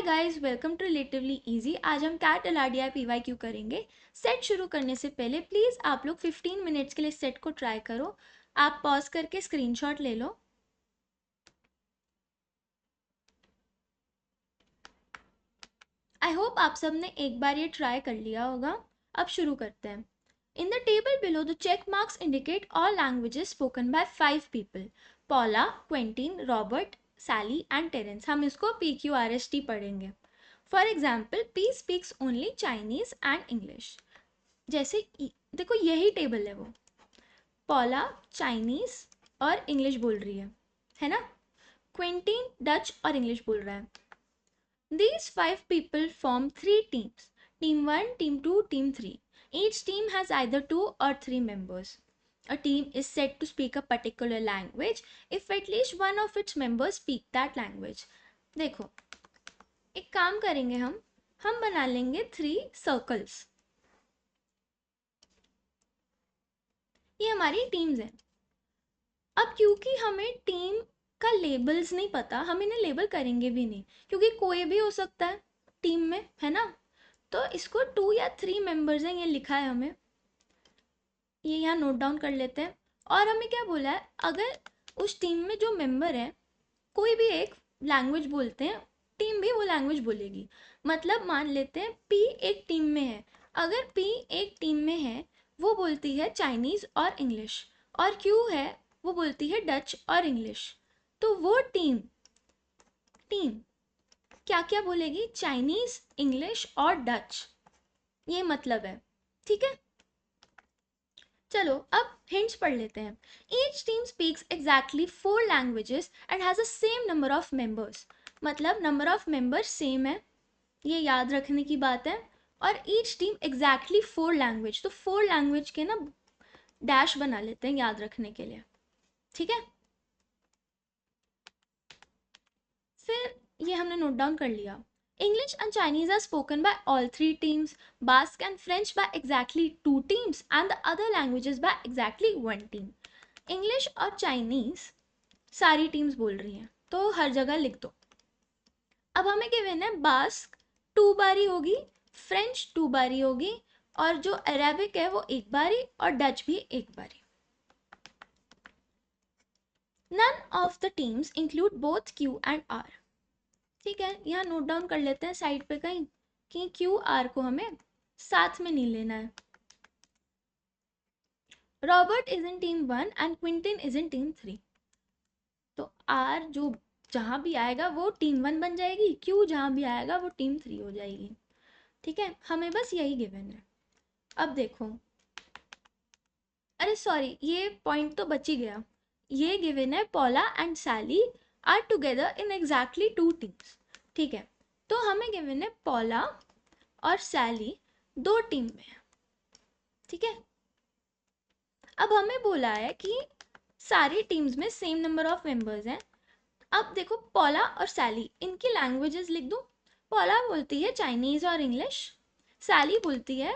Hi guys, welcome to relatively easy. आज हम CAT अलाडिया पीवाईक्यू करेंगे। सेट शुरू करने से पहले प्लीज़ आप लोग 15 मिनट्स के लिए सेट को ट्राई करो। आप पॉज करके स्क्रीनशॉट ले लो। आई होप आप सब ने एक बार ये ट्राई कर लिया होगा। अब शुरू करते हैं। In the table below the check marks indicate all languages spoken by 5 people: Paula, Quentin, Robert, Sally and Terence. हम इसको PQRST पढ़ेंगे। For example, P speaks only Chinese and English. जैसे देखो यही टेबल है, वो पॉला चाइनीज और इंग्लिश बोल रही है ना। क्विंटीन डच और इंग्लिश बोल रहा है। These 5 people form 3 teams: Team 1, Team 2, Team 3. Each team has either 2 or 3 members. A team is said to speak a particular language if at least one of its members speak that language. देखो, एक काम करेंगे हम बना लेंगे 3 circles. ये हमारी teams हैं। अब क्योंकि हमें टीम का लेबल्स नहीं पता, हम इन्हें लेबल करेंगे भी नहीं, क्योंकि कोई भी हो सकता है टीम में, है ना। तो इसको 2 या 3 मेंबर्स हैं, ये लिखा है हमें, ये यहाँ नोट डाउन कर लेते हैं। और हमें क्या बोला है, अगर उस टीम में जो मेंबर है कोई भी एक लैंग्वेज बोलते हैं, टीम भी वो लैंग्वेज बोलेगी। मतलब मान लेते हैं पी एक टीम में है। अगर पी एक टीम में है, वो बोलती है चाइनीज़ और इंग्लिश, और क्यू है वो बोलती है डच और इंग्लिश, तो वो टीम टीम क्या क्या बोलेगी? चाइनीज़, इंग्लिश और डच। ये मतलब है, ठीक है। चलो अब हिंट्स पढ़ लेते हैं। Each team speaks exactly 4 languages and has a same number of members. मतलब नंबर ऑफ मेंबर्स सेम है, ये याद रखने की बात है। और ईच टीम एग्जैक्टली 4 लैंग्वेज, तो 4 लैंग्वेज के ना डैश बना लेते हैं याद रखने के लिए, ठीक है। फिर ये हमने नोट डाउन कर लिया। English and Chinese are spoken by all 3 teams, Basque and French by exactly 2 teams, and the other languages by exactly 1 team. English और Chinese सारी टीम्स बोल रही हैं, तो हर जगह लिख दो। अब हमें गिवन है बास्क 2 बारी होगी, फ्रेंच 2 बारी होगी, और जो अरेबिक है वो 1 बारी, और डच भी 1 बारी। None of the teams include both Q and R. ठीक है, यहाँ नोट डाउन कर लेते हैं साइड पे कहीं कि क्यू आर को हमें साथ में नहीं लेना है। Robert is in team 1 and Quentin is in team 3। तो आर जो जहाँ भी आएगा वो टीम 1 बन जाएगी, क्यू जहाँ भी आएगा वो टीम 3 हो जाएगी, ठीक है। हमें बस यही गिवन है। अब देखो, अरे सॉरी, ये पॉइंट तो बच ही गया। ये गिवन है Paula and Sally are together in exactly 2 teams, ठीक है। तो हमें गिवन है पॉला और सैली 2 टीम में है, ठीक है। अब हमें बोला है कि सारी टीम्स में सेम नंबर ऑफ मेंबर्स हैं। अब देखो, पॉला और सैली, इनकी लैंग्वेजेस लिख दूं। पॉला बोलती है चाइनीज और इंग्लिश, सैली बोलती है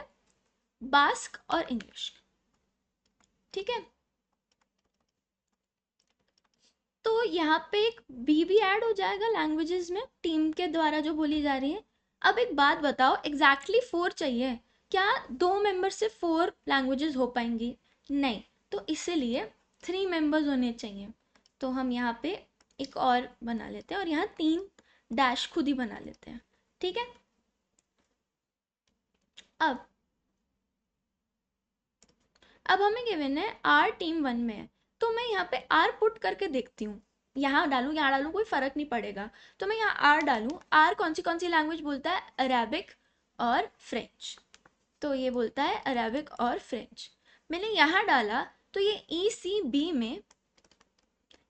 बास्क और इंग्लिश, ठीक है। तो यहाँ पे एक बी भी ऐड हो जाएगा लैंग्वेजेस में, टीम के द्वारा जो बोली जा रही है। अब एक बात बताओ, एग्जैक्टली 4 चाहिए, क्या 2 मेंबर से 4 लैंग्वेजेस हो पाएंगी? नहीं, तो इसीलिए 3 मेंबर्स होने चाहिए। तो हम यहाँ पे एक और बना लेते हैं, और यहाँ 3 डैश खुद ही बना लेते हैं, ठीक है। अब हमें गिवन है आर टीम 1 में है, तो मैं यहाँ पे आर पुट करके देखती हूँ। यहाँ डालूँ कोई फ़र्क नहीं पड़ेगा। तो मैं यहाँ आर डालूँ। आर कौन सी लैंग्वेज बोलता है? अरेबिक और फ्रेंच। तो ये बोलता है अरेबिक और फ्रेंच। मैंने यहाँ डाला तो ये ECB में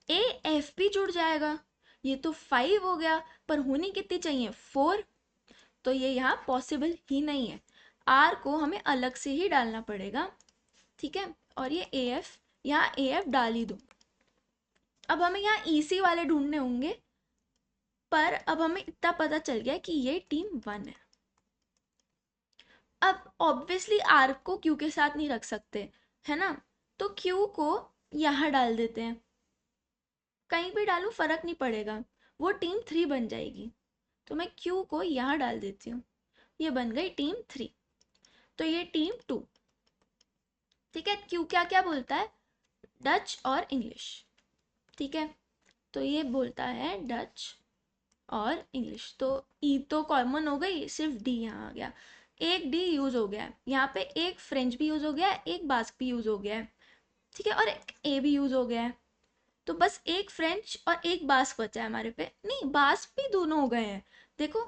AF भी जुड़ जाएगा। ये तो 5 हो गया, पर होनी कितनी चाहिए? 4। तो ये यहाँ पॉसिबल ही नहीं है, आर को हमें अलग से ही डालना पड़ेगा, ठीक है। और ये AF, यहाँ AF डाल ही दो। अब हमें यहाँ EC वाले ढूंढने होंगे, पर अब हमें इतना पता चल गया कि ये टीम 1 है। अब ऑब्वियसली आर को क्यू के साथ नहीं रख सकते, है ना। तो क्यू को यहाँ डाल देते हैं, कहीं भी डालूं फर्क नहीं पड़ेगा, वो टीम 3 बन जाएगी। तो मैं क्यू को यहाँ डाल देती हूँ, ये बन गई टीम 3। तो ये टीम 2। ठीक है, क्यू क्या क्या बोलता है, डच और इंग्लिश। ठीक है, तो ये बोलता है डच और इंग्लिश। तो ई तो कॉमन हो गई, सिर्फ डी यहाँ आ गया। एक डी यूज हो गया है यहाँ पे, एक फ्रेंच भी यूज हो गया है, एक बास्क भी यूज हो गया है। ठीक है, और एक ए भी यूज हो गया है। तो बस एक फ्रेंच और एक बास्क बचा है हमारे पे, नहीं बास्क भी दोनों हो गए हैं, देखो,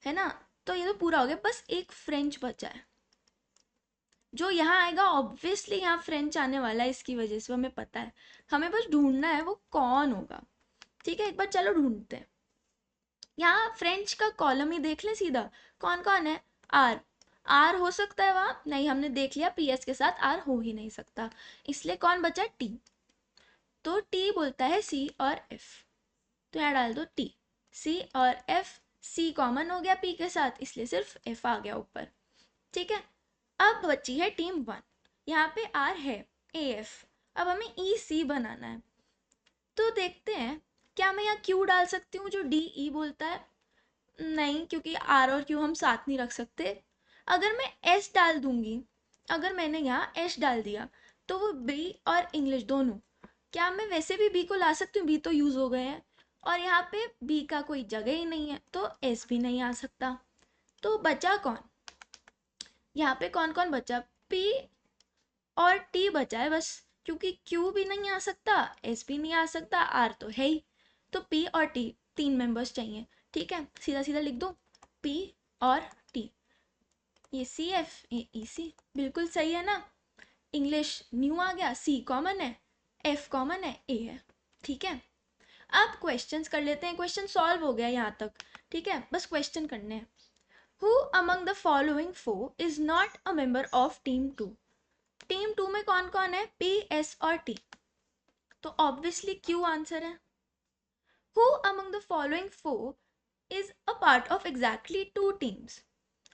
है ना। तो ये तो पूरा हो गया, बस एक फ्रेंच बचा है। जो यहाँ आएगा ऑब्वियसली यहाँ फ्रेंच आने वाला है, इसकी वजह से हमें पता है। हमें बस ढूंढना है वो कौन होगा। ठीक है, एक बार चलो ढूंढते हैं। यहाँ फ्रेंच का कॉलम ही देख ले सीधा, कौन कौन है, आर। आर हो सकता है वहाँ, नहीं हमने देख लिया पीएस के साथ आर हो ही नहीं सकता, इसलिए कौन बचा, टी। तो टी बोलता है सी और एफ, तो यहाँ डाल दो टी। सी और एफ, सी कॉमन हो गया पी के साथ, इसलिए सिर्फ एफ आ गया ऊपर। ठीक है, अब बची है टीम 1। यहाँ पे आर है, ए एफ। अब हमें ई सी बनाना है, तो देखते हैं क्या मैं यहाँ क्यू डाल सकती हूँ जो डी ई बोलता है। नहीं, क्योंकि आर और क्यू हम साथ नहीं रख सकते। अगर मैं एस डाल दूंगी, अगर मैंने यहाँ एस डाल दिया, तो वो बी और इंग्लिश दोनों, क्या मैं वैसे भी बी को ला सकती हूँ, बी तो यूज हो गए हैं, और यहाँ पे बी का कोई जगह ही नहीं है, तो एस भी नहीं आ सकता। तो बचा कौन, यहाँ पे कौन कौन बचा, पी और टी बचा है बस, क्योंकि क्यू भी नहीं आ सकता, एस भी नहीं आ सकता, आर तो है ही। तो पी और टी, 3 मेंबर्स चाहिए। ठीक है, सीधा सीधा लिख दो, पी और टी। ये सी एफ, ये ई सी, बिल्कुल सही है ना। इंग्लिश न्यू आ गया, सी कॉमन है, एफ कॉमन है, ए है। ठीक है, अब क्वेश्चंस कर लेते हैं। क्वेश्चन सॉल्व हो गया यहाँ तक। ठीक है, बस क्वेश्चन करने हैं। Who among the following four is not a member of team 2। Team 2 में कौन कौन है, पी एस और टी, तो ऑब्वियसली क्यू आंसर है। Who among the following four is a part of exactly 2 teams.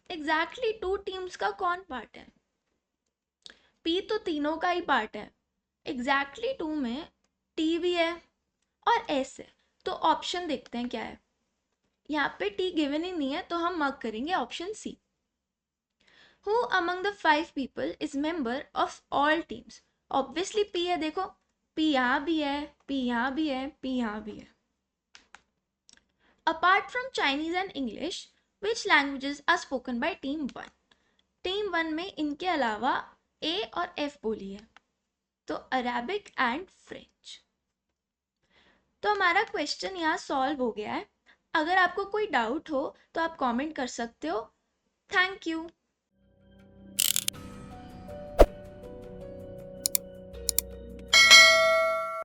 Exactly 2 teams का कौन part है, पी तो तीनों का ही पार्ट है, एग्जैक्टली 2 में टी भी है और एस है। तो ऑप्शन देखते हैं क्या है, यहाँ पे टी गिवन ही नहीं है, तो हम मार्क करेंगे option C. Who among the 5 people is member of all teams, obviously P है, देखो पी यहाँ भी है, पी यहाँ भी है, पी यहाँ भी है। Apart from Chinese and English, which languages are spoken by team 1। Team 1 में इनके अलावा ए और एफ बोली है, तो अरेबिक एंड फ्रेंच। तो हमारा क्वेश्चन यहाँ सॉल्व हो गया है। अगर आपको कोई डाउट हो तो आप कमेंट कर सकते हो। Thank you.